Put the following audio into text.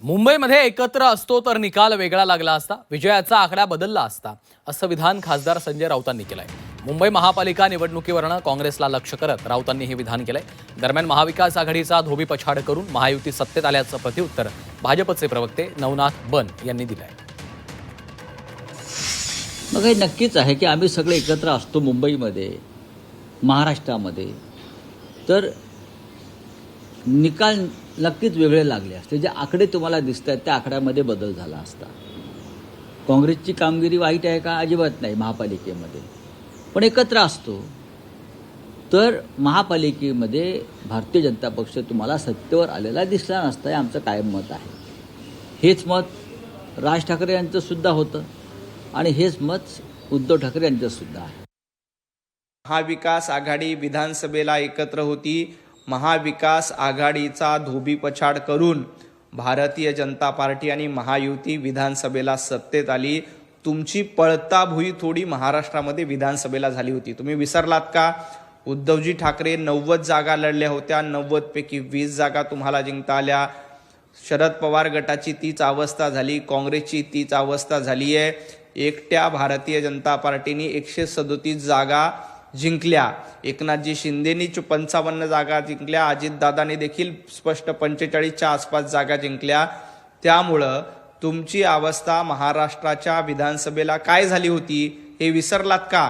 मुंबईमध्ये एकत्र असतो तर निकाल वेगळा लागला असता, विजयाचा आकडा बदलला असता, असं विधान खासदार संजय राऊतांनी केलंय. मुंबई महापालिका निवडणुकीवरनं काँग्रेसला लक्ष्य करत राऊतांनी हे विधान केलंय. दरम्यान महाविकास आघाडीचा धोबीपछाड करून महायुती सत्तेत आल्याचं प्रत्युत्तर भाजपचे प्रवक्ते नवनाथ बन यांनी दिलंय. मग हे नक्कीच आहे की आम्ही सगळे एकत्र असतो मुंबईमध्ये, महाराष्ट्रामध्ये, तर निकाल नक्कीच वेगळे लागले असते. जे आकडे तुम्हाला दिसत आहेत त्या आकड्यामध्ये बदल झाला असता. काँग्रेसची कामगिरी वाईट आहे का? अजिबात नाही महापालिकेमध्ये. पण एकत्र असतो तर महापालिकेमध्ये भारतीय जनता पक्ष तुम्हाला सत्तेवर आलेला दिसला नसता, हे आमचं कायम मत आहे. हेच मत राज ठाकरे यांचं सुद्धा होतं आणि हेच मत उद्धव ठाकरे यांचं सुद्धा आहे. महाविकास आघाडी विधानसभेला एकत्र होती. महाविकास आघाडीचा धोबीपछाड करून भारतीय जनता पार्टी आणि महायुती विधानसभेला सत्तेत आली. तुमची पळताभुई थोडी महाराष्ट्रामध्ये विधानसभेला झाली होती. तुम्ही विसरलात का? उद्धवजी ठाकरे 90 जागा लढल्या होत्या. 90 पैकी 20 जागा तुम्हाला जिंकता आल्या. शरद पवार गटाची तीच अवस्था झाली, काँग्रेसची तीच अवस्था झाली आहे. एकट्या भारतीय जनता पार्टीने 137 जागा जिंकल्या. एकनाथजी शिंदेनी 55 जागा जिंकल्या. अजितदादांनी देखील स्पष्ट 45च्या आसपास जागा जिंकल्या. त्यामुळं तुमची अवस्था महाराष्ट्राच्या विधानसभेला काय झाली होती हे विसरलात का?